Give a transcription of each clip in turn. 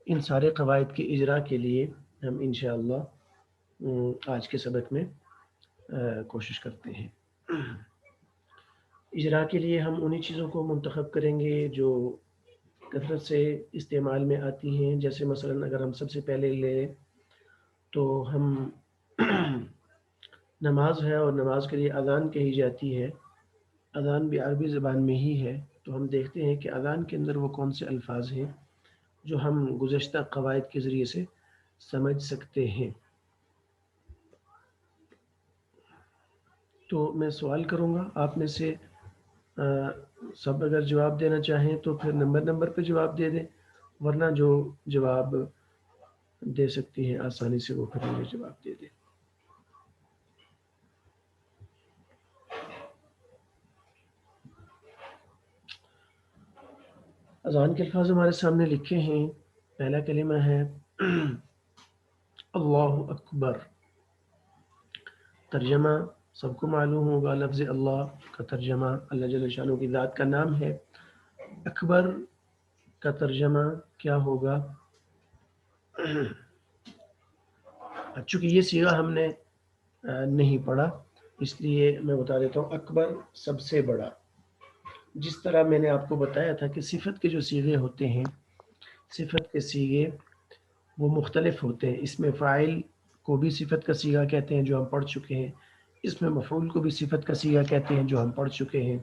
ان سارے قواعد کے اجرا کے لیے ہم انشاءاللہ آج کے سبق میں کوشش کرتے ہیں۔ اجرا کے لیے ہم انہی چیزوں کو منتخب کریں گے جو کثرت سے استعمال میں آتی ہیں، جیسے مثلا اگر ہم سب سے پہلے لیں تو ہم نماز ہے اور نماز کے لیے اذان کہی جاتی ہے، اذان بھی عربی زبان میں ہی ہے، تو ہم دیکھتے ہیں کہ اذان کے اندر وہ کون سے الفاظ ہیں جو ہم گزشتہ قواعد کے ذریعے سے سمجھ سکتے ہیں۔ تو میں سوال کروں گا آپ میں سے سب اگر جواب دینا چاہیں تو پھر نمبر پہ جواب دے دیں، ورنہ جو جواب دے سکتی ہیں آسانی سے وہ پھر مجھے جواب دے دیں۔ اذان کے الفاظ ہمارے سامنے لکھے ہیں۔ پہلا کلمہ ہے اللہ اکبر۔ ترجمہ سب کو معلوم ہوگا، لفظ اللہ کا ترجمہ اللہ جل شانہ کی ذات کا نام ہے۔ اکبر کا ترجمہ کیا ہوگا؟ چونکہ یہ صیغہ ہم نے نہیں پڑھا اس لیے میں بتا دیتا ہوں، اکبر سب سے بڑا۔ جس طرح میں نے آپ کو بتایا تھا کہ صفت کے جو صیغے ہوتے ہیں، صفت کے صیغے وہ مختلف ہوتے ہیں۔ اس میں فاعل کو بھی صفت کا صیغہ کہتے ہیں جو ہم پڑھ چکے ہیں، اس میں مفعول کو بھی صفت کا صیغہ کہتے ہیں جو ہم پڑھ چکے ہیں۔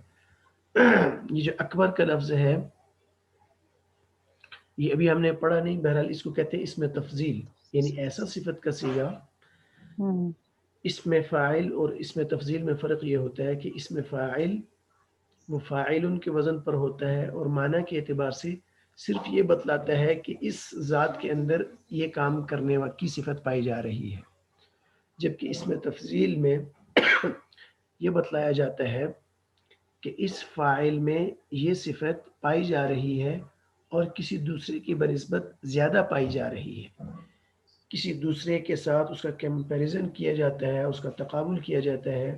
یہ جو اکبر کا لفظ ہے یہ ابھی ہم نے پڑھا نہیں، بہرحال اس کو کہتے ہیں اس میں تفضیل، یعنی ایسا صفت کا صیغہ۔ اس میں فاعل اور اس میں تفضیل میں فرق یہ ہوتا ہے کہ اس میں فاعل وہ فاعل کے وزن پر ہوتا ہے اور معنی کے اعتبار سے صرف یہ بتلاتا ہے کہ اس ذات کے اندر یہ کام کرنے کی صفت پائی جا رہی ہے، جبکہ اس میں تفضیل میں یہ بتلایا جاتا ہے کہ اس فاعل میں یہ صفت پائی جا رہی ہے اور کسی دوسرے کی بنسبت زیادہ پائی جا رہی ہے، کسی دوسرے کے ساتھ اس کا کمپیریزن کیا جاتا ہے، اس کا تقابل کیا جاتا ہے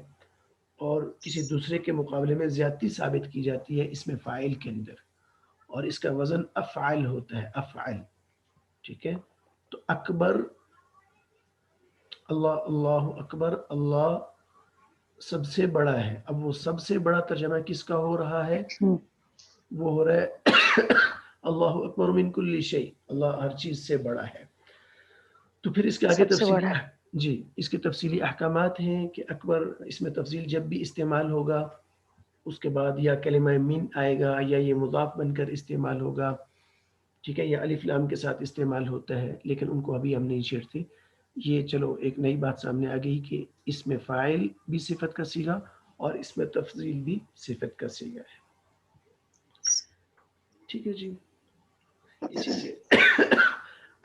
اور کسی دوسرے کے مقابلے میں زیادتی ثابت کی جاتی ہے اس میں فاعل کے اندر، اور اس کا وزن افعال ہوتا ہے، افعال۔ ٹھیک ہے، تو اکبر اللہ، اللہ اکبر، اللہ سب سے بڑا ہے۔ اب وہ سب سے بڑا ترجمہ کس کا ہو رہا ہے؟ وہ ہو رہا ہے اللہ اکبر من کل شیء، اللہ ہر چیز سے بڑا ہے۔ تو پھر اس کے آگے اس کے تفصیلی احکامات ہیں کہ اکبر اس میں تفصیل جب بھی استعمال ہوگا اس کے بعد یا کلمہ من آئے گا یا یہ مضاف بن کر استعمال ہوگا، ٹھیک ہے، یا الف لام کے ساتھ استعمال ہوتا ہے، لیکن ان کو ابھی ہم نہیں چھیڑتے۔ یہ چلو ایک نئی بات سامنے آ گئی کہ اس میں فاعل بھی صفت کا صیغہ اور اس میں تفضیل بھی صفت کا صیغہ ہے۔ ٹھیک ہے جی، اسی سے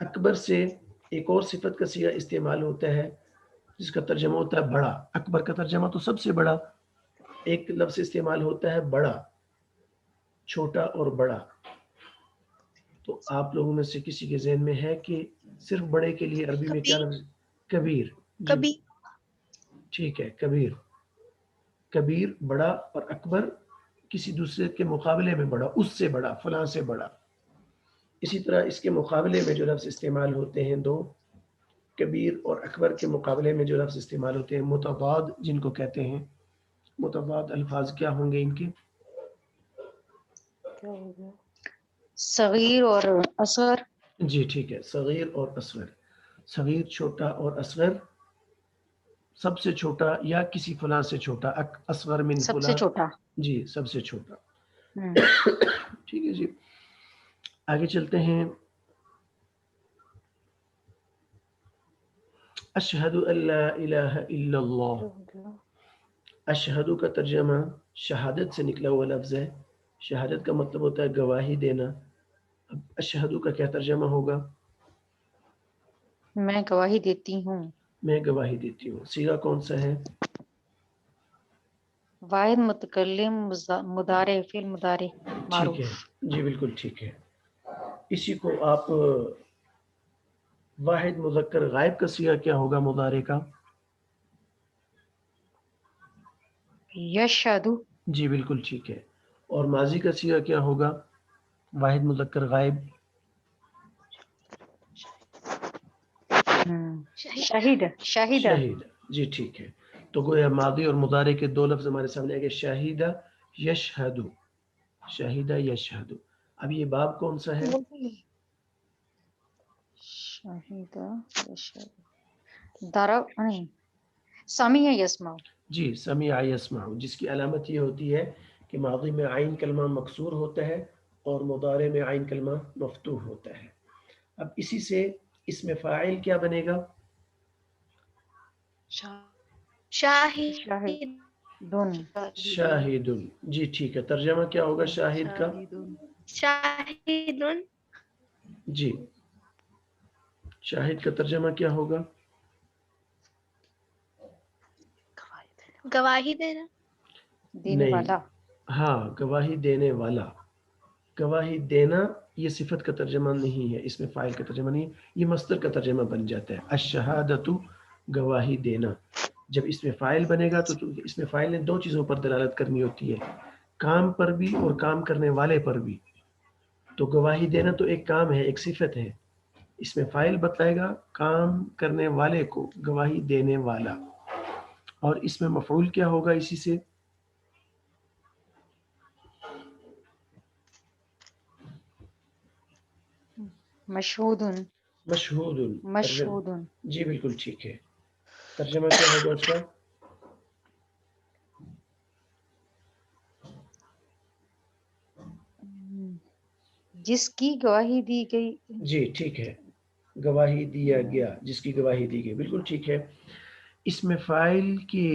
اکبر سے ایک اور صفت کا صیغہ استعمال ہوتا ہے جس کا ترجمہ ہوتا ہے بڑا۔ اکبر کا ترجمہ تو سب سے بڑا، ایک لفظ استعمال ہوتا ہے بڑا، چھوٹا اور بڑا۔ تو آپ لوگوں میں سے کسی کے ذہن میں ہے کہ صرف بڑے کے لیے عربی میں کیا لفظ؟ کبیر۔ جی ٹھیک ہے، کبیر، کبیر بڑا، اور اکبر کسی دوسرے کے مقابلے میں بڑا، اس سے بڑا، فلاں سے بڑا۔ اسی طرح اس کے مقابلے میں جو لفظ استعمال ہوتے ہیں دو، کبیر اور اکبر کے مقابلے میں جو لفظ استعمال ہوتے ہیں متضاد جن کو کہتے ہیں، متضاد الفاظ کیا ہوں گے ان کے؟ صغیر اور اصغر۔ جی ٹھیک ہے، صغیر اور اصغر۔ صغیر چھوٹا اور اصغر سب سے چھوٹا یا کسی فلاں سے چھوٹا، اصغر من سب سے فلاں، چھوٹا۔ جی سب سے چھوٹا۔ ٹھیک ہے جی، آگے چلتے ہیں۔ اشہد ان لا الہ الا اللہ۔ اشہد کا ترجمہ شہادت سے نکلا ہوا لفظ ہے، شہادت کا مطلب ہوتا ہے گواہی دینا۔ اب اشہد کا کیا ترجمہ ہوگا؟ میں گواہی دیتی ہوں، میں گواہی دیتی ہوں۔ صیغہ کون سا ہے؟ واحد متکلم مضارع، فعل مضارع ٹھیک ہے معروف۔ جی بالکل ٹھیک ہے، اسی کو آپ واحد مذکر غائب کا صیغہ کیا ہوگا مضارع کا؟ یشہد۔ جی بالکل ٹھیک ہے، اور ماضی کا صیغہ کیا ہوگا واحد مذکر غائب؟ شہید شہید شہید، جی ٹھیک ہے. تو گویا ماضی اور مضارع کے دو لفظ ہمارے سامنے آ گئے، شہیدہ یشہدو، شہیدہ یشہدو. اب یہ باب کون سا ہے؟ شہید ضرب نہیں سمیع یسمع. جی سمیع یسمع، جس کی علامت یہ ہوتی ہے کہ ماضی میں عین کلمہ مکسور ہوتا ہے اور مضارع میں عین کلمہ مفتوح ہوتا ہے. اب اسی سے اسم فاعل کیا بنے گا؟ شاہد دن شاہد. جی ٹھیک ہے، ترجمہ کیا ہوگا شاہد کا؟ شاہد جی شاہد کا ترجمہ کیا ہوگا؟ گواہی دینا. دینے نہیں، والا. ہاں گواہی دینے والا. گواہی دینا یہ صفت کا ترجمہ نہیں ہے، اس میں فاعل کا ترجمہ نہیں ہے، یہ مصدر کا ترجمہ بن جاتا ہے. الشہادۃ گواہی دینا. جب اس میں فاعل بنے گا تو اس میں فاعل نے دو چیزوں پر دلالت کرنی ہوتی ہے، کام پر بھی اور کام کرنے والے پر بھی. تو گواہی دینا تو ایک کام ہے، ایک صفت ہے. اس میں فاعل بتائے گا کام کرنے والے کو، گواہی دینے والا. اور اس میں مفعول کیا ہوگا اسی سے؟ مشہود مشہود. مشہود. جی بالکل ٹھیک ہے، ترجمہ کیا ہوگا اس کا؟ جس کی گواہی دی گئی. جی ٹھیک ہے، گواہی دیا گیا، جس کی گواہی دی گئی، بالکل ٹھیک ہے. اس میں فاعل کی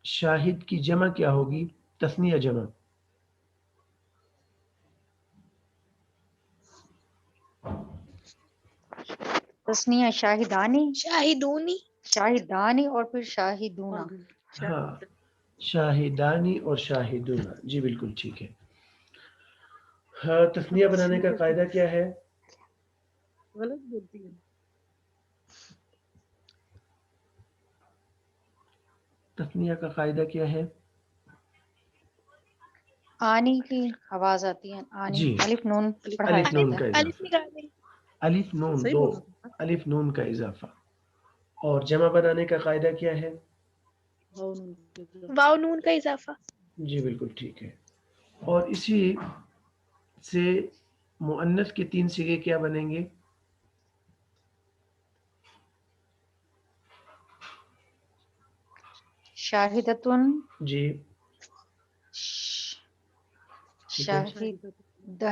شاہد کی جمع کیا ہوگی؟ تثنیہ جمع. تسنیہ شاہدانی شاہدونی شاہدانی اور پھر شاہدونا. ہاں شاہدانی اور شاہدون، جی بالکل ٹھیک ہے. ہاں تثنیہ بنانے کا قاعدہ کیا ہے؟ غلط بولتی ہے. تثنیہ کا قاعدہ کیا ہے؟ آنی کی آواز آتی ہے، آنی. جی الف نون پڑھا الف نون کا الف اضافہ، نکال دیں. الف نون صحیح دو، بول رہا تھا. الف نون کا اضافہ. اور جمع بنانے کا قاعدہ کیا ہے؟ واو نون کا اضافہ. جی بالکل ٹھیک ہے. اور اسی سے مؤنث کے تین صیغے کیا بنیں گے؟ شاہدتن جی ٹھیک ہے،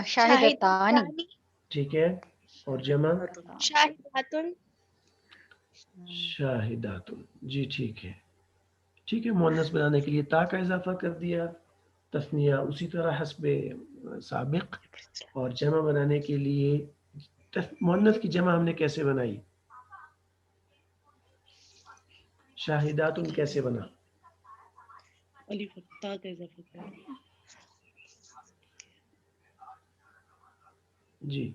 شاہدتانی. ٹھیک ہے. اور جمع شاہداتن. شاہدات. جی ٹھیک ہے، ٹھیک ہے. مؤنث بنانے کے لیے تا کا اضافہ کر دیا، تثنیہ اسی طرح حسب سابق. اور جمع بنانے کے لیے مؤنث کی جمع ہم نے کیسے بنائی؟ شاہدات کیسے بنا؟ الف تا کا اضافہ کیا؟ جی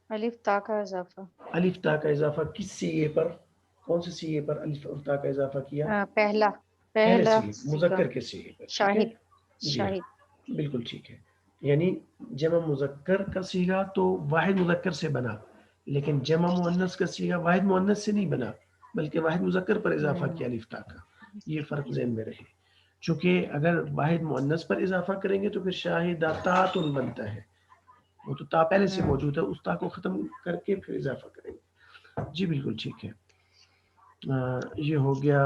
الف تا کا اضافہ. الف تا کا اضافہ کس صیغے پر، کون سے صیغے پر الف اور تا کا اضافہ کیا؟ پہلا پہلے پہلا صیغے مذکر کے صیغے پر. ٹھیک ہے، شاہد جی ہاں شاہد. بالکل ٹھیک ہے. یعنی جمع مذکر کا صیغہ تو واحد مذکر سے بنا، لیکن جمع مؤنث کا صیغہ واحد مؤنث سے نہیں بنا بلکہ واحد مذکر پر اضافہ کیا الف تا کا. یہ فرق ذہن میں رہے، چونکہ اگر واحد مؤنث پر اضافہ کریں گے تو پھر شاہداتات بنتا ہے، وہ تو تا پہلے سے موجود ہے، اس تا کو ختم کر کے پھر اضافہ کریں گے. جی بالکل ٹھیک ہے. یہ ہو گیا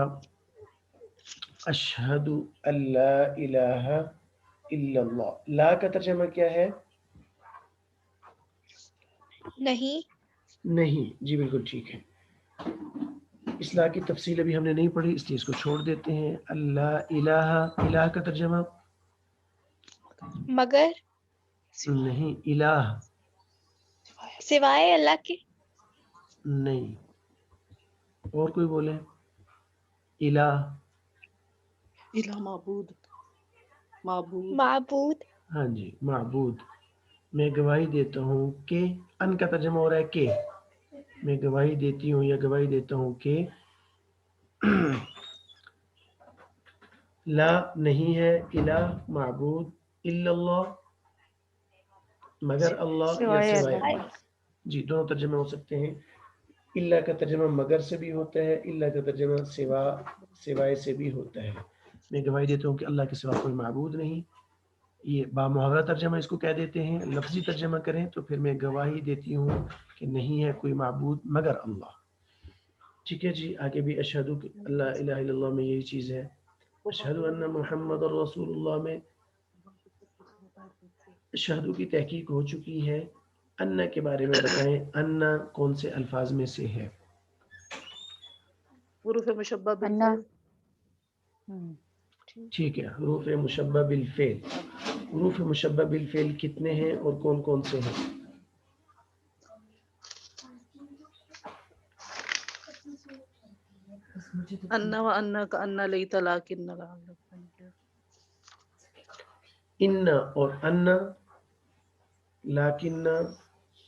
اشہد اللہ الہ الا اللہ. لا کا ترجمہ کیا ہے؟ نہیں. نہیں. جی بالکل ٹھیک ہے. اصلاح کی تفصیل ابھی ہم نے نہیں پڑھی اس لیے اس کو چھوڑ دیتے ہیں. اللہ الہ، الہ کا ترجمہ مگر نہیں، الہ سوائے اللہ کے. نہیں. اور کوئی بولے؟ الہ الہ معبود. معبود معبود. ہاں جی معبود. میں گواہی دیتا ہوں کہ، ان کا ترجمہ ہو رہا ہے کہ، میں گواہی دیتی ہوں یا گواہی دیتا ہوں کہ لا نہیں ہے، الہ معبود، الا اللہ مگر اللہ یا سوائے سوائے اللہ کے. اللہ. جی دونوں ترجمے ہو سکتے ہیں. اللہ کا ترجمہ مگر سے بھی ہوتا ہے, اللہ کا ترجمہ سوائے سے بھی ہوتا ہے. میں گواہی دیتا ہوں کہ اللہ کے سوا کوئی معبود نہیں. یہ بامحاورہ ترجمہ اس کو کہہ دیتے ہیں. لفظی ترجمہ کریں تو پھر میں گواہی دیتی ہوں کہ نہیں ہے کوئی معبود مگر اللہ. ٹھیک ہے جی, آگے بھی اشہد کہ اللہ الہ الا اللہ میں یہی چیز ہے. اشہد ان محمد رسول اللہ میں اشہد کی تحقیق ہو چکی ہے. ان کے بارے میں بتائیں, ان کون سے الفاظ میں سے ہے؟ حروف مشبہ انا بالفعل. ٹھیک ہے, حروف مشبہ بالفعل. حروف مشبہ بالفعل کتنے ہیں اور کون کون سے ہیں؟ انا و انا کا انا لیتا لیکن لعلک. ان اور ان, لیکن,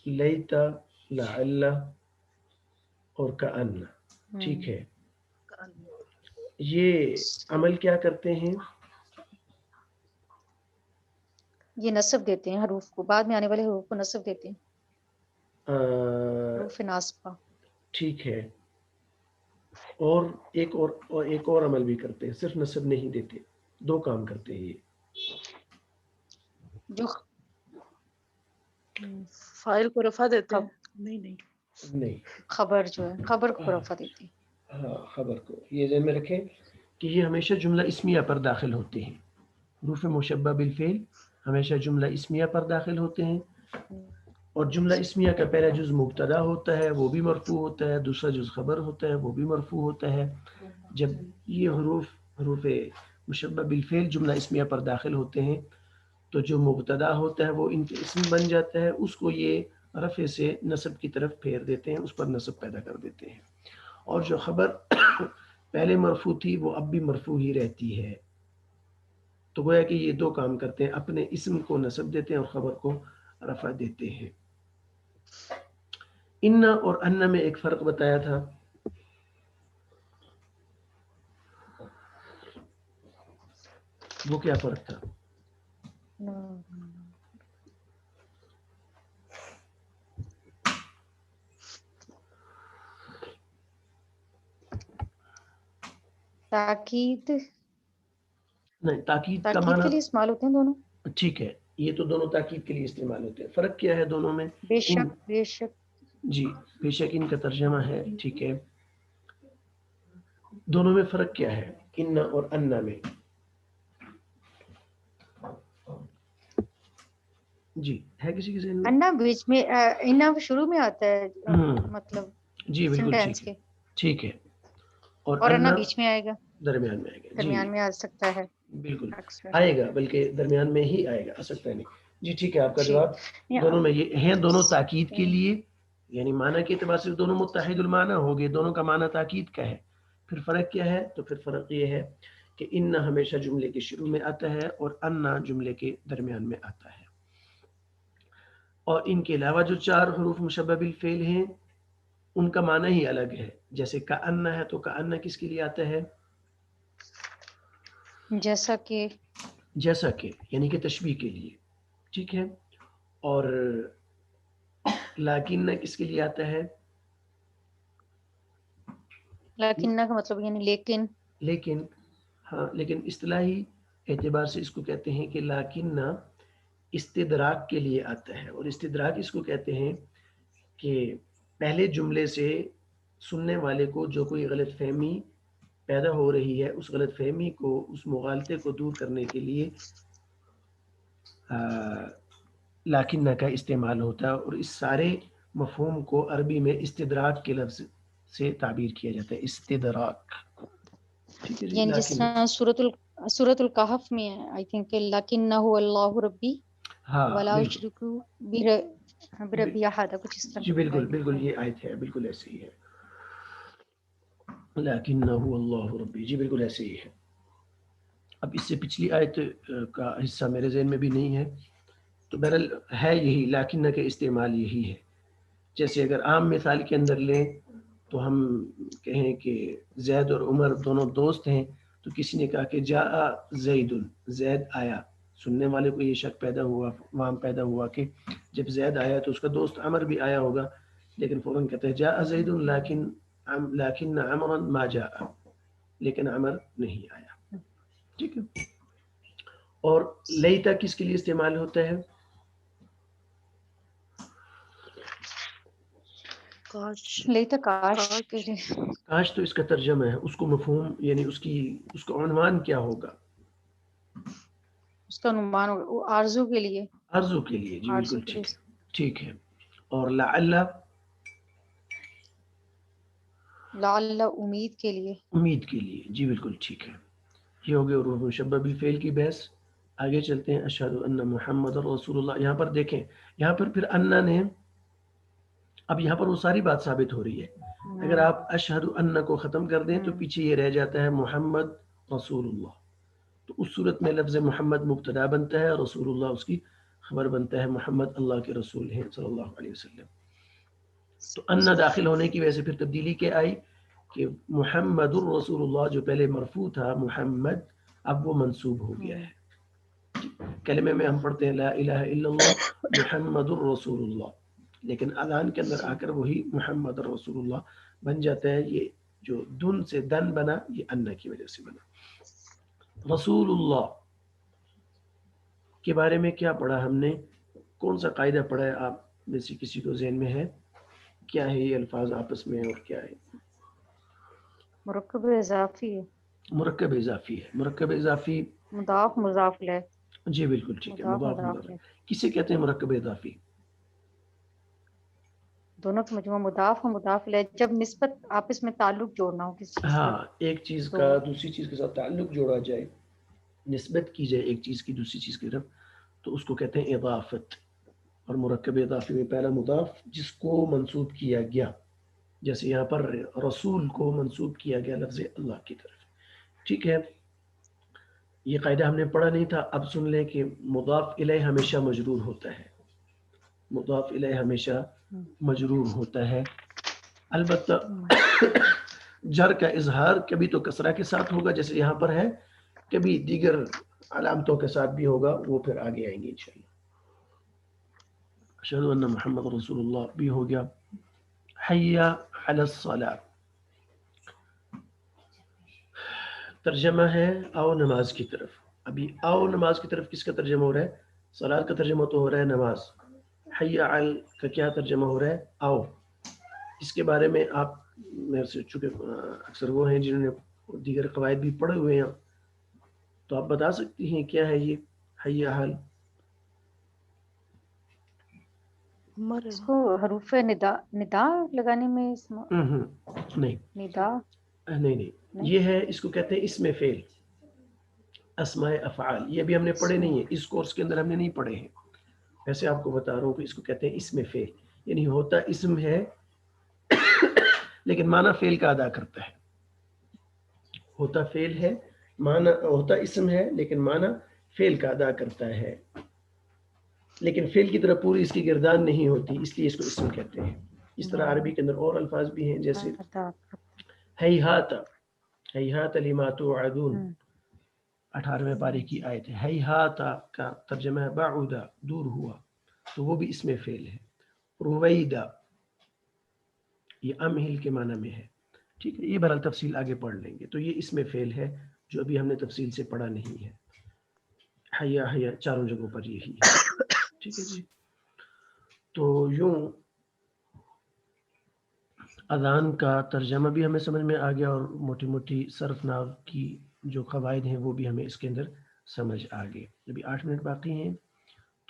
لیتا, لعل اور کأن. ٹھیک ہے, یہ عمل کیا کرتے ہیں؟ یہ نصب دیتے ہیں حروف کو, بعد میں آنے والے حروف کو نصب دیتے ہیں, حروف ناصبہ. ٹھیک ہے, اور ایک اور عمل بھی کرتے ہیں, صرف نصب نہیں دیتے, دو کام کرتے ہیں یہ. جو فائل کو رفع دیتے ہیں. نہیں خبر جو ہے, خبر کو رفع دیتے ہیں. ہاں, خبر کو. یہ ذہن میں رکھیں کہ یہ ہمیشہ جملہ اسمیہ پر داخل ہوتے ہیں. حروف مشبہ بالفعل ہمیشہ جملہ اسمیہ پر داخل ہوتے ہیں, اور جملہ اسمیہ کا پہلا جز مبتدا ہوتا ہے, وہ بھی مرفوع ہوتا ہے. دوسرا جز خبر ہوتا ہے, وہ بھی مرفوع ہوتا ہے. جب یہ حروف مشبہ بالفعل جملہ اسمیہ پر داخل ہوتے ہیں تو جو مبتدا ہوتا ہے وہ ان کے اسم بن جاتا ہے, اس کو یہ رفع سے نصب کی طرف پھیر دیتے ہیں, اس پر نصب پیدا کر دیتے ہیں. اور جو خبر پہلے مرفوع تھی وہ اب بھی مرفوع ہی رہتی ہے. تو گویا کہ یہ دو کام کرتے ہیں, اپنے اسم کو نصب دیتے ہیں اور خبر کو رفع دیتے ہیں. ان اور ان میں ایک فرق بتایا تھا, وہ کیا فرق تھا؟ تاکید نہیں, تاکید کا کے لیے معنی استعمال ہوتے ہیں دونوں. ٹھیک ہے, یہ تو دونوں تاکید کے لیے استعمال ہوتے ہیں. فرق کیا ہے دونوں میں؟ بے شک بے شک. جی بے شک ان کا ترجمہ ہے. ٹھیک ہے, دونوں میں فرق کیا ہے ان اور ان میں؟ جی ہے کسی کے ذہن میں؟ انا بیچ میں, انا شروع میں آتا ہے, مطلب جی بالکل سینٹینس ٹھیک ہے, کے, ٹھیک ہے. اور انا بیچ میں آئے گا, درمیان میں آئے گا. درمیان میں آ سکتا ہے بالکل اکثر. آئے گا, بلکہ درمیان میں ہی آئے گا, آ سکتا ہے نہیں. جی ٹھیک ہے, آپ کا جی. جواب دونوں میں یہ ہیں, دونوں تاکید کے لیے, یعنی معنی کے اعتبار سے دونوں متحد المعنی ہو گئے, دونوں کا معنی تاکید کا ہے. پھر فرق کیا ہے؟ تو پھر فرق یہ ہے کہ ان ہمیشہ جملے کے شروع میں آتا ہے اور ان جملے کے درمیان میں آتا ہے. اور ان کے علاوہ جو چار حروف مشبہ بالفعل ہیں ان کا معنی ہی الگ ہے. جیسے کأن ہے تو کأن کس کے لیے آتا ہے؟ جیسا کہ یعنی کہ تشبیہ کے لیے. ٹھیک ہے, اور لیکن کس کے لیے آتا ہے؟ لیکن کا مطلب یعنی لیکن ہاں, لیکن اصطلاحی اعتبار سے اس کو کہتے ہیں کہ لیکن استدراک کے لیے آتا ہے. اور استدراک اس کو کہتے ہیں کہ پہلے جملے سے سننے والے کو جو کوئی غلط فہمی پیدا ہو رہی ہے, اس غلط فہمی کو, اس مغالطے کو دور کرنے کے لیے لیکن کا استعمال ہوتا ہے. اور اس سارے مفہوم کو عربی میں استدراک کے لفظ سے تعبیر کیا جاتا ہے, استدراک. ٹھیک ہے جی, یعنی جس طرح سورۃ الکہف میں آئی تھنک لکنہ اللہ ربی ولا اشرک بربی احد, کچھ اس طرح. جی بالکل بالکل, یہ آیت ہے, بالکل ایسے ہی ہے, لکنہ اللہ ربی. جی بالکل ایسے ہی ہے. اب اس سے پچھلی آیت کا حصہ میرے ذہن میں بھی نہیں ہے, تو بہرحال ہے یہی, لیکن کا استعمال یہی ہے. جیسے اگر عام مثال کے اندر لیں تو ہم کہیں کہ زید اور عمر دونوں دوست ہیں, تو کسی نے کہا کہ جاء زید, زید آیا, سننے والے کو یہ شک پیدا ہوا، وہاں پیدا ہوا کہ جب زید آیا تو اس کا دوست عمر بھی آیا ہوگا، لیکن فوراً کہتے ہیں جاء زید لیکن عمرا ما جاء، لیکن عمر نہیں آیا. ٹھیک ہے. اور لیتا کس کے لیے استعمال ہوتا ہے؟ کاش. لیتا کاش کے لیے. کاش تو اس کا ترجمہ ہے، اس کو مفہوم یعنی اس کا عنوان کیا ہوگا؟ اس کا عنوان وہ آرزو کے لیے. آرزو کے لیے، جی آرزو بالکل کے لیے. ٹھیک ہے. ٹھیک ہے. اور لعل لعل امید کے لیے. امید کے لیے، جی بالکل ٹھیک ہے. یہ ہو گیا حروف مشبہ بالفعل کی بحث. آگے چلتے ہیں. اشہد ان محمد رسول اللہ. یہاں پر دیکھیں، یہاں پر پھر انا نے، اب یہاں پر وہ ساری بات ثابت ہو رہی ہے. اگر آپ اشہد ان کو ختم کر دیں تو پیچھے یہ رہ جاتا ہے محمد رسول اللہ. تو اس صورت میں لفظ محمد مبتدا بنتا ہے، رسول اللہ اس کی خبر بنتا ہے. محمد اللہ کے رسول ہیں صلی اللہ علیہ وسلم. تو ان داخل ہونے کی وجہ سے پھر تبدیلی کیا آئی کہ محمد الرسول اللہ جو پہلے مرفوع تھا محمد، اب وہ منصوب ہو گیا ہے. کلمے میں ہم پڑھتے ہیں لا الہ الا اللہ محمد الرسول اللہ، لیکن اذان کے اندر آ کر وہی محمد الرسول اللہ بن جاتا ہے. یہ جو دن سے دن بنا یہ ان کی وجہ سے بنا. رسول اللہ کے بارے میں کیا پڑھا ہم نے؟ کون سا قاعدہ پڑھا ہے آپ میں سے کسی کو ذہن میں ہے؟ کیا ہے یہ الفاظ آپس میں اور کیا ہے؟ مرکب اضافی ہے. مرکب اضافی ہے. مرکب اضافی مضاف مضاف الیہ. جی بالکل ٹھیک ہے. مضاف مضاف کسے کہتے ہیں مرکب اضافی؟ دونوں کا مجموعہ مضاف و مضاف الیہ جب نسبت آپس میں تعلق جوڑنا ہو کسی چیز کا. ہاں، ایک چیز کا دوسری چیز کے ساتھ تعلق جوڑا جائے، نسبت کی جائے ایک چیز کی دوسری چیز کی طرف، تو اس کو کہتے ہیں اضافت. اور مرکب اضافی میں پہلا مضاف جس کو منسوب کیا گیا، جیسے یہاں پر رسول کو منسوب کیا گیا لفظ اللہ کی طرف. ٹھیک ہے. یہ قاعدہ ہم نے پڑھا نہیں تھا. اب سن لیں کہ مضاف الیہ ہمیشہ مجرور ہوتا ہے. مضاف الیہ ہمیشہ مجرور ہوتا ہے. البتہ جر کا اظہار کبھی تو کسرہ کے ساتھ ہوگا جیسے یہاں پر ہے، کبھی دیگر علامتوں کے ساتھ بھی ہوگا، وہ پھر آگے آئیں گے انشاءاللہ. اشہد ان محمد رسول اللہ بھی ہو گیا. حی علی الصلاۃ ترجمہ ہے آؤ نماز کی طرف. ابھی آؤ نماز کی طرف کس کا ترجمہ ہو رہا ہے؟ صلاۃ کا ترجمہ تو ہو رہا ہے نماز. حی علی کا کیا ترجمہ ہو رہا ہے؟ آؤ. اس کے بارے میں آپ میرے سے چونکہ اکثر وہ ہیں جنہوں نے دیگر قواعد بھی پڑھے ہوئے ہیں، تو آپ بتا سکتی ہیں کیا ہے یہ حی علی؟ اس کو حروف ندا لگانے میں نہیں ندا نہیں، یہ ہے، اس کو کہتے ہیں اسم فعل، اسماء افعال. یہ بھی ہم نے پڑھے نہیں ہیں، اس کورس کے اندر ہم نے نہیں پڑھے ہیں. ویسے آپ کو بتا رہا ہوں کہ اس کو کہتے ہیں اسم فعل، یعنی ہوتا اسم ہے لیکن معنی فعل کا ادا کرتا ہے. ہوتا فعل ہے، معنی ہوتا اسم ہے لیکن معنی فعل کا ادا کرتا ہے، لیکن فعل کی طرح پوری اس کی گردان نہیں ہوتی، اس لیے اس کو اسم کہتے ہیں. اس طرح عربی کے اندر اور الفاظ بھی ہیں جیسے ہیہات، ہیہات لما توعدون، 18ویں پارے کی آیت ہے. ہیہات کا ترجمہ ہے بعودا، دور ہوا، تو وہ بھی اسم فعل ہے. رویدا یہ امہل کے معنی میں ہے. ٹھیک ہے. یہ بہرحال تفصیل آگے پڑھ لیں گے. تو یہ اسم فعل ہے جو ابھی ہم نے تفصیل سے پڑھا نہیں ہے. حیا حیا چاروں جگہوں پر یہی ہے. ٹھیک ہے جی. تو یوں اذان کا ترجمہ بھی ہمیں سمجھ میں آ گیا، اور موٹی موٹی صرف نحو کی جو قواعد ہیں وہ بھی ہمیں اس کے اندر سمجھ آ گئے. ابھی 8 منٹ باقی ہیں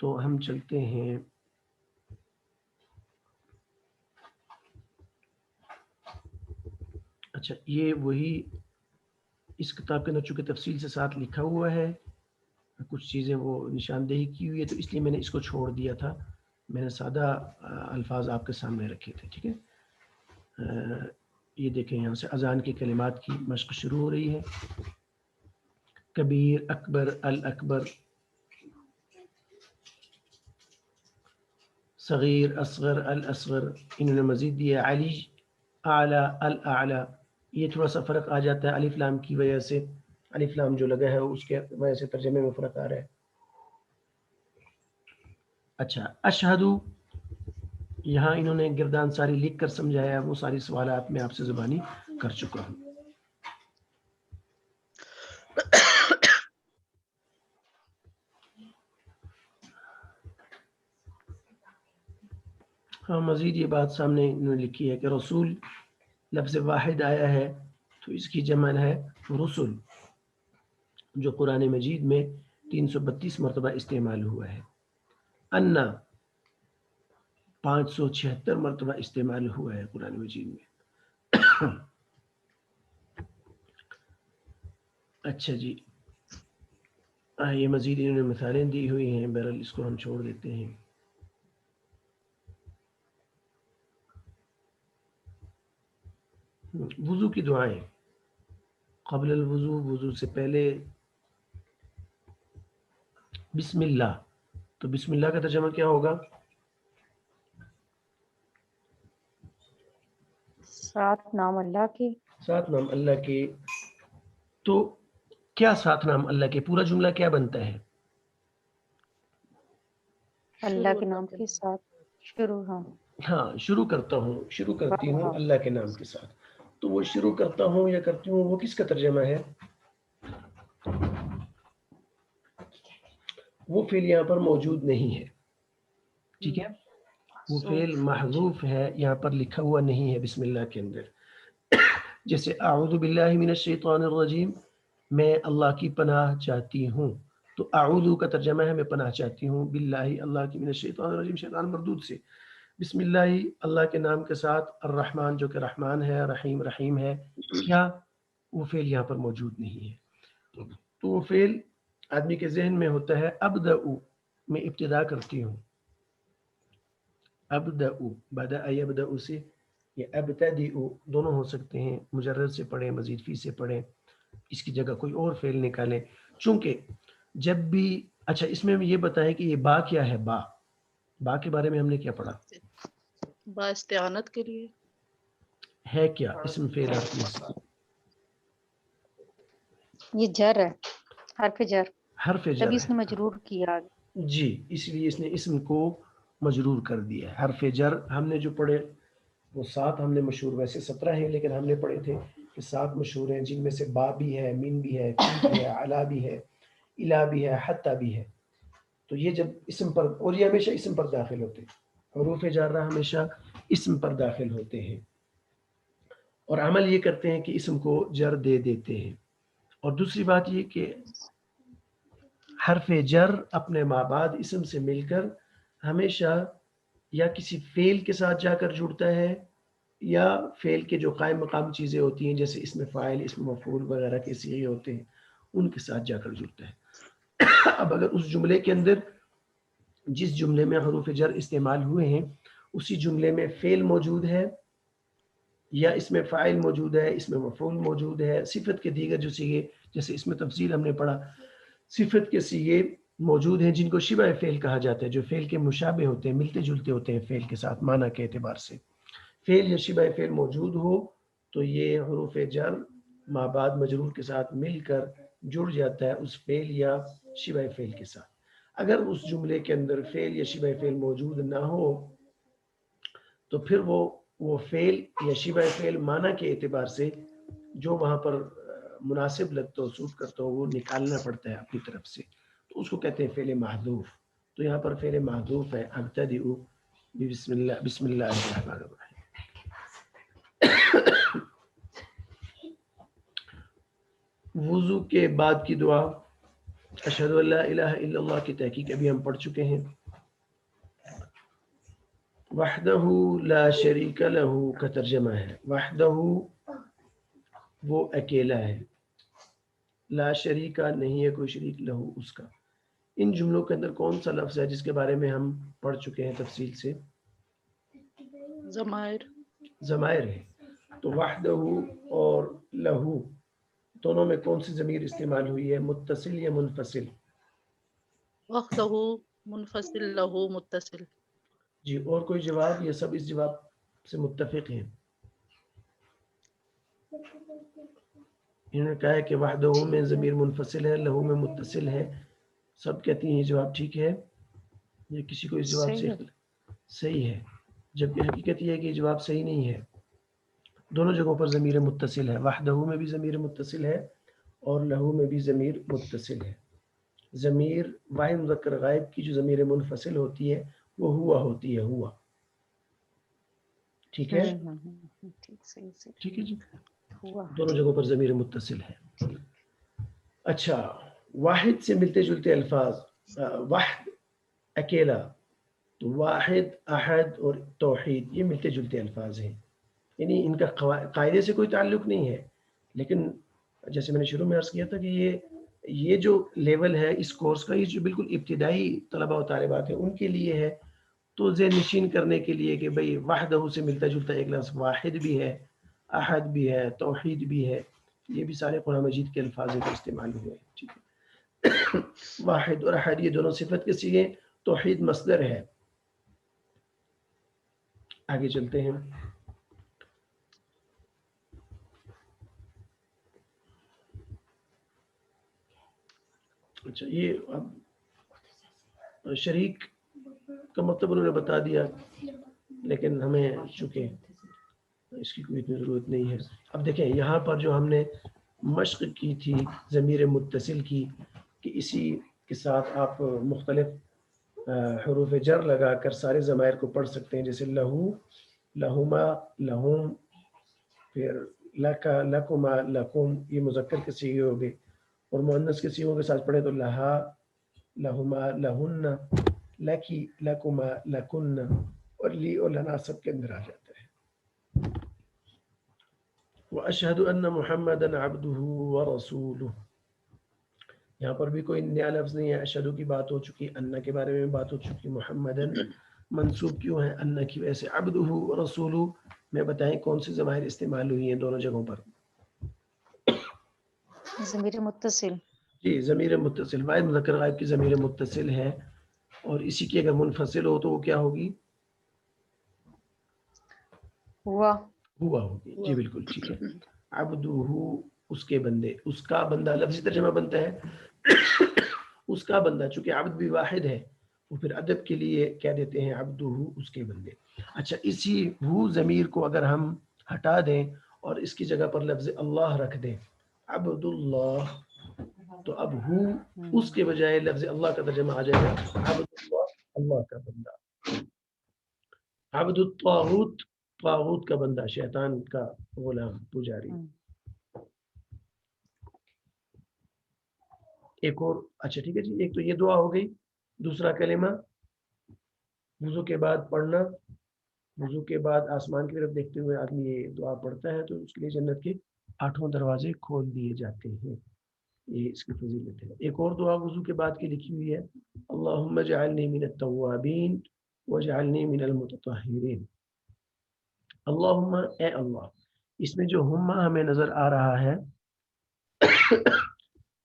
تو ہم چلتے ہیں اچھا یہ وہی اس کتاب کے اندر چونکہ تفصیل سے ساتھ لکھا ہوا ہے، کچھ چیزیں وہ نشاندہی کی ہوئی ہے، تو اس لیے میں نے اس کو چھوڑ دیا تھا. میں نے سادہ الفاظ آپ کے سامنے رکھے تھے. ٹھیک ہے. یہ دیکھیں یہاں سے اذان کے کلمات کی مشق شروع ہو رہی ہے. کبیر، اکبر، الاکبر، صغیر، اصغر، الاصغر. انہوں نے مزید دیا علی، اعلی، الاعلی. یہ تھوڑا سا فرق آ جاتا ہے الف لام کی وجہ سے. الف لام جو لگا ہے اس کے وجہ سے ترجمے میں فرق آ رہا ہے. اچھا اشہدو یہاں انہوں نے گردان ساری لکھ کر سمجھایا، وہ ساری سوالات میں آپ سے زبانی کر چکا ہوں. ہاں مزید یہ بات سامنے انہوں نے لکھی ہے کہ رسول لفظ واحد آیا ہے تو اس کی جمع ہے رسل، جو قرآن مجید میں 332 مرتبہ استعمال ہوا ہے. انا 576 مرتبہ استعمال ہوا ہے قرآن مجید میں. اچھا جی، یہ مزید انہوں نے مثالیں دی ہوئی ہیں، بہرحال اس کو ہم چھوڑ دیتے ہیں. وضو کی دعائیں قبل الوضو، وضو سے پہلے. بسم اللہ، تو بسم اللہ کا ترجمہ کیا ہوگا؟ 7 نام اللہ کے. 7 نام اللہ کے. تو کیا 7 نام اللہ کے؟ پورا جملہ کیا بنتا ہے؟ اللہ کے نام کے ساتھ شروع. ہاں شروع کرتا ہوں، شروع کرتی ہوں اللہ کے نام کے ساتھ. تو وہ شروع کرتا ہوں یا کرتی ہوں، وہ کس کا ترجمہ ہے؟ وہ فعل یہاں پر موجود نہیں ہے، ٹھیک ہے، وہ فعل محذوف ہے، یہاں پر لکھا ہوا نہیں ہے بسم اللہ کے اندر. جیسے اعوذ باللہ من الشیطان الرجیم، میں اللہ کی پناہ چاہتی ہوں، تو اعوذ کا ترجمہ ہے میں پناہ چاہتی ہوں، باللہ اللہ کی، من الشیطان الرجیم شیطان مردود سے، بسم اللہ اللہ کے نام کے ساتھ، الرحمن جو کہ رحمان ہے، رحیم رحیم ہے. کیا وہ فعل یہاں پر موجود نہیں ہے؟ تو وہ فعل آدمی کے ذہن میں ہوتا ہے ابدأ، میں ابتدا کرتی ہوں. ابدأ، بدأ یبدأ سے، یا ابتدئ دونوں ہو سکتے ہیں، مجرد سے پڑھیں، مزید فی سے پڑھیں، اس کی جگہ کوئی اور فعل نکالیں. چونکہ جب بھی، اچھا اس میں یہ بتائیں کہ یہ با کیا ہے؟ با، با کے بارے میں ہم نے کیا پڑھا؟ با استعانت کے لیے ہے کیا اسم فعل میں سے؟ یہ جر ہے، حرف جر، حرف جر تبھی اس نے ہے مجرور کیا. جی، اس لیے اس نے اسم کو مجرور کر دیا. حرف جر ہم نے جو پڑھے وہ 7 ہم نے مشہور، ویسے 17 ہیں لیکن ہم نے پڑھے تھے کہ 7 مشہور ہیں، جن میں سے با بھی ہے، من بھی ہے، فی بھی ہے، علا بھی ہے، الا بھی ہے، حتی بھی ہے. تو یہ جب اسم پر، اور یہ ہمیشہ اسم پر داخل ہوتے ہیں، حروف جارہ ہمیشہ اسم پر داخل ہوتے ہیں، اور عمل یہ کرتے ہیں کہ اسم کو جر دے دیتے ہیں. اور دوسری بات یہ کہ حرف جر اپنے مابعد اسم سے مل کر ہمیشہ یا کسی فعل کے ساتھ جا کر جڑتا ہے، یا فعل کے جو قائم مقام چیزیں ہوتی ہیں جیسے اسم فاعل، اسم مفعول وغیرہ کے صیغے ہوتے ہیں، ان کے ساتھ جا کر جڑتا ہے. اب اگر اس جملے کے اندر، جس جملے میں حروف جر استعمال ہوئے ہیں، اسی جملے میں فعل موجود ہے، یا اس میں فاعل موجود ہے، اس میں مفعول موجود ہے، صفت کے دیگر جو صیغے، جیسے اس میں تفصیل ہم نے پڑھا، صفت کے صیغے موجود ہیں جن کو شبہ فعل کہا جاتا ہے، جو فعل کے مشابہ ہوتے ہیں، ملتے جلتے ہوتے ہیں فعل کے ساتھ معنی کے اعتبار سے. فعل یا شبہ فعل موجود ہو تو یہ حروف جر ما بعد مجرور کے ساتھ مل کر جڑ جاتا ہے اس فعل یا شبہ فعل کے ساتھ. اگر اس جملے کے اندر فعل یا شبہ فعل موجود نہ ہو تو پھر وہ فعل یا شبہ فعل معنی کے اعتبار سے جو وہاں پر مناسب لگتا ہو، سوٹ کرتا ہو، وہ نکالنا پڑتا ہے اپنی طرف سے، تو اس کو کہتے ہیں فعل محذوف. تو یہاں پر فعل محذوف ہے ابتدئ بسم اللہ، بسم اللہ الرحمن الرحیم. وضو کے بعد کی دعا اشہد ان لا الہ الا اللہ کی تحقیق ابھی ہم پڑھ چکے ہیں. وحدہ لا شریک لہ کا ترجمہ ہے، وحدہ وہ اکیلا ہے، لا شریکہ نہیں ہے کوئی شریک لہو اس کا. ان جملوں کے اندر کون سا لفظ ہے جس کے بارے میں ہم پڑھ چکے ہیں تفصیل سے؟ ضمائر. ضمائر ہے. تو وحدہ اور لہو دونوں میں کون سی ضمیر استعمال ہوئی ہے، متصل یا منفصل؟ وحدہ منفصل، لہو متصل. جی، اور کوئی جواب؟ یہ سب اس جواب سے متفق ہیں. انہوں نے کہا ہے کہ وحدہ میں ضمیر منفصل ہے، لہو میں متصل ہے، سب کہتی ہیں یہ جواب ٹھیک ہے. یہ کسی کو اس جواب سے صحیح ہے، جبکہ حقیقت یہ ہے کہ یہ جواب صحیح نہیں ہے. دونوں جگہوں پر ضمیر متصل ہے، وحدہ میں بھی ضمیر متصل ہے اور لہو میں بھی ضمیر متصل ہے. ضمیر واحد مذکر غائب کی جو ضمیر منفصل ہوتی ہے وہ ہوا ہوتی ہے، ہوا. ٹھیک ہے، ٹھیک ہے جی، دونوں جگہوں پر ضمیر متصل ہے. اچھا، واحد سے ملتے جلتے الفاظ، وحد اکیلا، تو واحد، احد اور توحید یہ ملتے جلتے الفاظ ہیں، یعنی ان کا قاعدے سے کوئی تعلق نہیں ہے، لیکن جیسے میں نے شروع میں عرض کیا تھا کہ یہ جو لیول ہے اس کورس کا، یہ جو بالکل ابتدائی طلبہ و طالبات ہیں ان کے لیے ہے، تو ذہن نشین کرنے کے لیے کہ بھئی وحدہ سے ملتا جلتا ایک لفظ واحد بھی ہے، احد بھی ہے، توحید بھی ہے، یہ بھی سارے قرآن مجید کے الفاظ جو استعمال ہوئے ہیں. ٹھیک ہے، واحد اور احد یہ دونوں صفت کے صیغے، توحید مصدر ہے. آگے چلتے ہیں. اچھا، یہ اب شریک کا مطلب انہوں نے بتا دیا، لیکن ہمیں چونکہ اس کی کوئی اتنی ضرورت نہیں ہے. اب دیکھیں یہاں پر جو ہم نے مشق کی تھی ضمیر متصل کی، کہ اسی کے ساتھ آپ مختلف حروف جر لگا کر سارے ضمائر کو پڑھ سکتے ہیں، جیسے لہو، لہما، لہم، پھر لکا، لکما، لکم، یہ مذکر کے صیغے ہو گئے، اور مؤنث کے صیغوں کے ساتھ پڑھے تو لہا، لہما، لہن، لکی، لکما، لکن، اور لی اور لنا سب کے اندر آ جاتا ہے. وَأَشْهَدُ أَنَّ مُحَمَّدًا عَبْدُهُ وَرَسُولُهُ، یہاں پر بھی کوئی نیا لفظ نہیں ہے. اشہدو کی بات ہو چکی، انّا کے بارے میں بات ہو چکی، محمدن منصوب کیوں ہے انّا کی وجہ سے. عبدہ ورسولہ میں بتائیں کون سی ضمائر استعمال ہوئی ہیں دونوں جگہوں پر؟ ضمیر متصل. جی، ضمیر متصل، واحد مذکر غائب کی ضمیر متصل ہے، اور اسی کی اگر منفصل ہو تو وہ کیا ہوگی؟ ہوا ہوگی. جی بالکل ٹھیک ہے. عبدہ اس کے بندے، اس کا بندہ لفظی ترجمہ بنتا ہے اس کا بندہ، چونکہ عبد بھی واحد ہے وہ پھر ادب کے لیے کہہ دیتے ہیں عبدہ اس کے بندے. اچھا، اسی ہو ضمیر کو اگر ہم ہٹا دیں اور اس کی جگہ پر لفظ اللہ رکھ دیں، عبد اللہ، تو اب ہو اس کے بجائے لفظ اللہ کا ترجمہ آ جائے گا عبد اللہ، اللہ کا بندہ. عبد الطاغوت، طاغوت کا بندہ، شیطان کا غلام، پجاری. ایک اور، اچھا ٹھیک ہے جی، ایک تو یہ دعا ہو گئی. دوسرا کلمہ وضو کے بعد پڑھنا، وضو کے بعد آسمان کی طرف دیکھتے ہوئے آدمی یہ دعا پڑھتا ہے تو اس کے لیے جنت کے 8 دروازے کھول دیے جاتے ہیں. یہ اس کی فضیلت ہے. ایک اور دعا وضو کے بعد کی لکھی ہوئی ہے، اللہم اجعلنی من التوابین واجعلنی من المتطہرین. اللہم، اے اللہ، اس میں جو ہما ہمیں نظر آ رہا ہے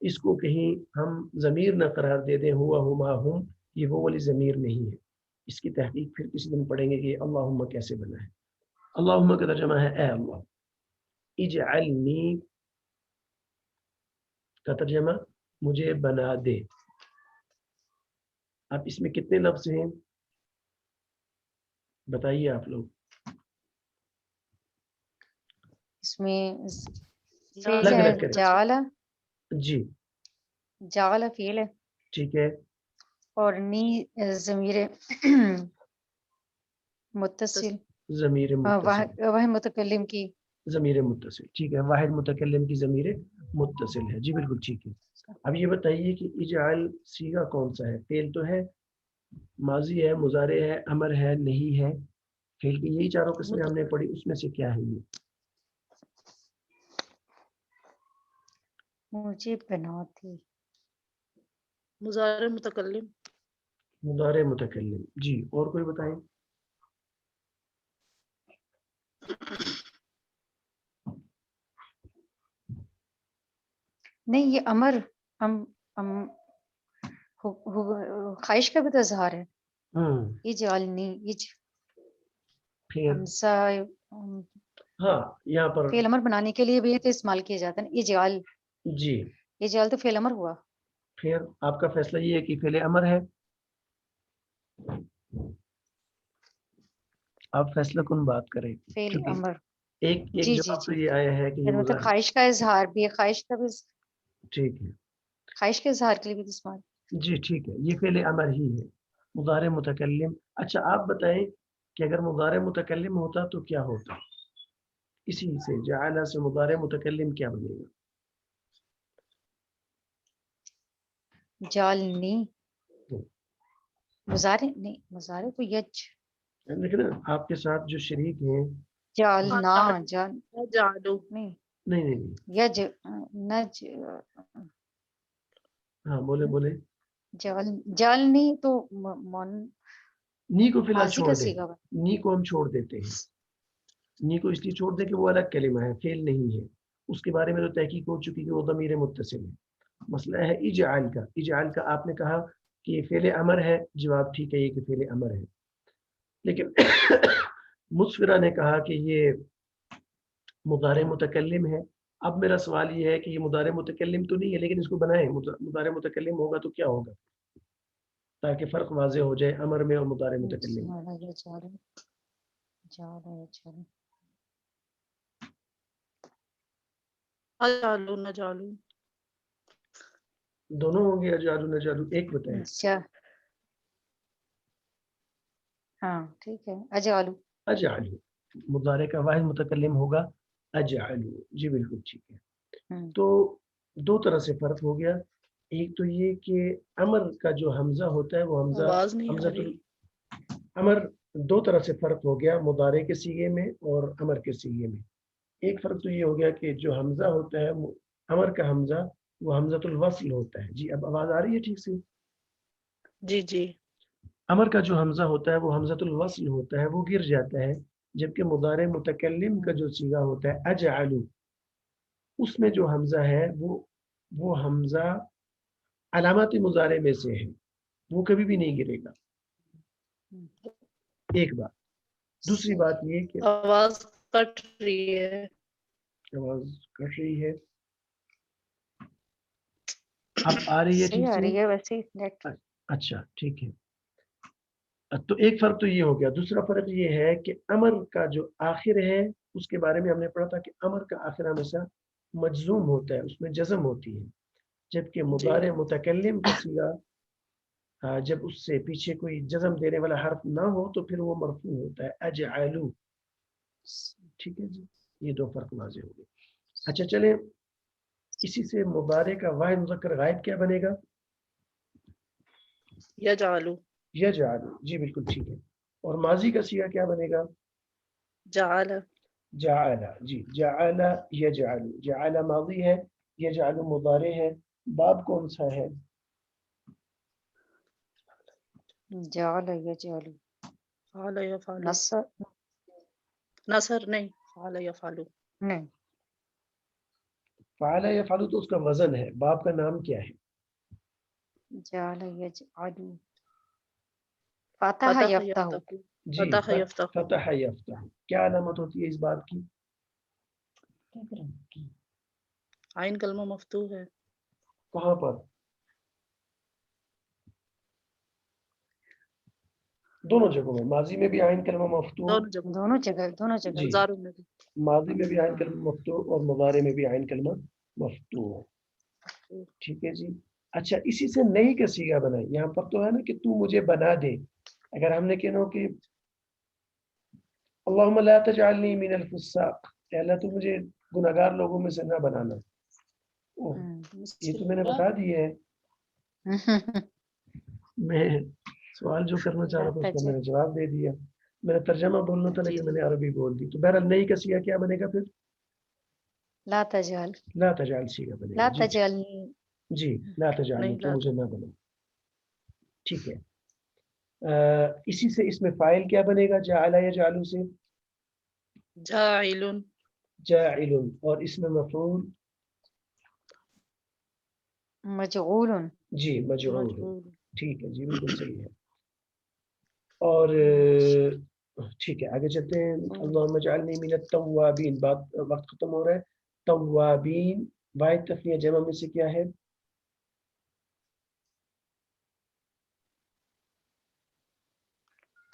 اس کو کہیں ہم ضمیر نہ قرار دے دیں، ہوا، ہما، ہم، یہ وہ والی ضمیر نہیں ہے. اس کی تحقیق پھر کسی دن پڑھیں گے کہ اللہم کیسے بنا ہے. اللہم کا ترجمہ ہے اے اللہ. اجعلنی کا ترجمہ مجھے بنا دے. اب اس میں کتنے لفظ ہیں بتائیے آپ لوگ؟ اس میں الگ الگ کریں. جعل، جی جعل فعل ہے، ٹھیک ہے، اور نی ضمیر متصل، ضمیر متصل، واحد متکلم کی ضمیر متصل. ٹھیک ہے، واحد متکلم کی ضمیر متصل ہے. جی بالکل ٹھیک ہے. اب یہ بتائیے کہ اجعل صیغہ کون سا ہے؟ فعل تو ہے، ماضی ہے، مضارع ہے، امر ہے، نہیں ہے. فعل کی یہی چاروں قسمیں ہم نے پڑھی، اس میں سے کیا ہے یہ؟ مجھے بنا دی. مضارع متکلم. مضارع متکلم. جی، اور کوئی بتائیں؟ نہیں، یہ امر خواہش کا بھی تو اظہار ہے. یہ جعلنی، پھر حمزہ ہاں یہاں پر فعل امر بنانے کے لیے بھی تو استعمال کیا جاتا ہے نا. یہ جعل، جی، یہ جعل تو فعل امر ہوا. پھر آپ کا فیصلہ یہ ہے کہ فعل امر ہے. آپ فیصلہ کن بات کریں، فعل کیونکہ امر. ایک جی جواب تو یہ آیا ہے کہ یہ مطلب مضارع. خواہش کا اظہار بھی ہے، خواہش کا بھی، ٹھیک ہے خواہش کے اظہار کے لیے بھی استعمال. جی ٹھیک ہے، یہ فعل امر ہی ہے، مضارع متکلم. اچھا آپ بتائیں کہ اگر مضارع متکلم ہوتا تو کیا ہوتا؟ اسی سے جعل سے مضارع متکلم کیا بنے گا؟ جالنی مضارع نہیں، مضارع تو یج. لیکن آپ کے ساتھ جو شریک ہیں جالنا جال جالو نہیں، نہیں نہیں نہیں، یج نج ہاں بولے بولے. جالنی تو نی کو فی الحال ماضی چھوڑ کا دیں، صیغہ بنا. نی کو ہم چھوڑ دیتے ہیں. نی کو اس لیے چھوڑ دیں کہ وہ الگ کلمہ ہے، فعل نہیں ہے. اس کے بارے میں تو تحقیق ہو چکی کہ وہ ضمیر متصل ہے. مسئلہ ہے اجعل کا. اجعل کا آپ نے کہا کہ یہ فعل امر ہے، جواب ٹھیک ہے یہ کہ فعل امر ہے، لیکن مسفرہ نے کہا کہ یہ مضارع متکلم ہے. اب میرا سوال یہ ہے کہ یہ مضارع متکلم تو نہیں ہے، لیکن اس کو بنائیں مضارع متکلم ہوگا تو کیا ہوگا، تاکہ فرق واضح ہو جائے امر میں اور مضارع متکلم میں. اجالو نجالو. دونوں ہوں گے اجالو نجالو، ایک بتائیں. اچھا ہاں ٹھیک ہے، اجالو. اجعلو مضارع کا واحد متکلم ہوگا اجعلو. جی بالکل ٹھیک ہے. تو دو طرح سے فرق ہو گیا. ایک تو یہ کہ امر کا جو حمزہ ہوتا ہے وہ حمزہ آواز نہیں آ حمزہ رہی. امر دو طرح سے فرق ہو گیا، مضارع کے صیغے میں اور امر کے صیغے میں. ایک فرق تو یہ ہو گیا کہ جو حمزہ ہوتا ہے وہ امر کا حمزہ وہ حمزۃ الوصل ہوتا ہے. جی اب آواز آ رہی ہے ٹھیک سے؟ جی جی. امر کا جو حمزہ ہوتا ہے وہ حمزۃ الوصل ہوتا ہے، وہ گر جاتا ہے. جبکہ مضارع متکلم کا جو صیغہ ہوتا ہے اجعلو، اس میں جو حمزہ ہے وہ حمزہ علامات مضارع میں سے ہے، وہ کبھی بھی نہیں گرے گا. ایک بات. دوسری بات یہ کہ آواز کٹ رہی ہے. آواز کٹ رہی ہے، اب آ رہی ہے صحیح ٹھیک آ سے؟ رہی ہے ویسے نیٹ. اچھا ٹھیک ہے. تو ایک فرق تو یہ ہو گیا. دوسرا فرق یہ ہے کہ امر کا جو آخر ہے اس کے بارے میں ہم نے پڑھا تھا کہ امر کا آخر ہمیشہ مجزوم ہوتا ہے، اس میں جزم ہوتی ہے. جبکہ مضارع متکلم کا صیغہ جب اس سے پیچھے کوئی جزم دینے والا حرف نہ ہو تو پھر وہ مرفوع ہوتا ہے اجعلو. ٹھیک ہے جی، یہ دو فرق واضح ہو گئے. اچھا چلیں، اسی سے مضارع کا واحد مذکر غائب کیا بنے گا؟ یجعلو. یجعلو. جی بالکل ٹھیک ہے. اور ماضی کا صیغہ کیا بنے گا؟ جعل. جعل. جی جعل یجعل. جعل ماضی ہے، یجعل مضارع ہے. باب کون سا ہے؟ جعل یجعلو. فعل یفعلو. نصر نصر نہیں، فعل یفعلو. نہیں، فعل یفعل تو اس کا وزن ہے. باب کا نام کیا ہے؟ جعل یجعلو. فتح فتح یفتح. یفتح. جی فتح یفتح. فتح یفتح. کیا علامت ہوتی ہے اس بات کی؟ عین کلمہ مفتوح ہے. کہاں پر؟ دونوں جگہوں میں. ماضی میں بھی عین کلمہ مفتوح، دونوں جگہ جی زاروں میں بھی. ماضی میں بھی عین کلمہ مفتوح اور مضارع میں بھی عین کلمہ مفتوح. ٹھیک ہے جی. اچھا اسی سے نہیں کا صیغہ بنائے. یہاں پر تو ہے نا کہ تو مجھے بنا دے. اگر ہم نے کہنا کہ اللہم لا تجعلنی من الفساق، کہ اللہ تو مجھے گناہگار لوگوں میں سے نہ بنانا. یہ تو میں نے بتا دی ہے. میں سوال جو کرنا چاہ رہا تھا اس کا میں نے جواب دے دیا. میں نے ترجمہ بولنا تھا لیکن میں نے عربی بول دی. تو بہرحال نہیں کا صیغہ کیا بنے گا پھر؟ لا تجعل. لا تجعل صیغہ بنے گا. لا جی تجعلنی. جی لا تجعلنی، نہیں، تو لا مجھے نہ بنا. ٹھیک ہے. اسی سے اس میں فاعل کیا بنے گا جعل یجعل سے؟ جاعل. جاعل. اور اس میں مفعول؟ مجعول. جی مجعول. مجعول. ٹھیک ہے جی بالکل صحیح ہے. اور ٹھیک ہے آگے چلتے ہیں. اللہم اجعلنی من التوابین. بات وقت ختم ہو رہا ہے. توابین واحد تثنیہ جمع میں سے کیا ہے؟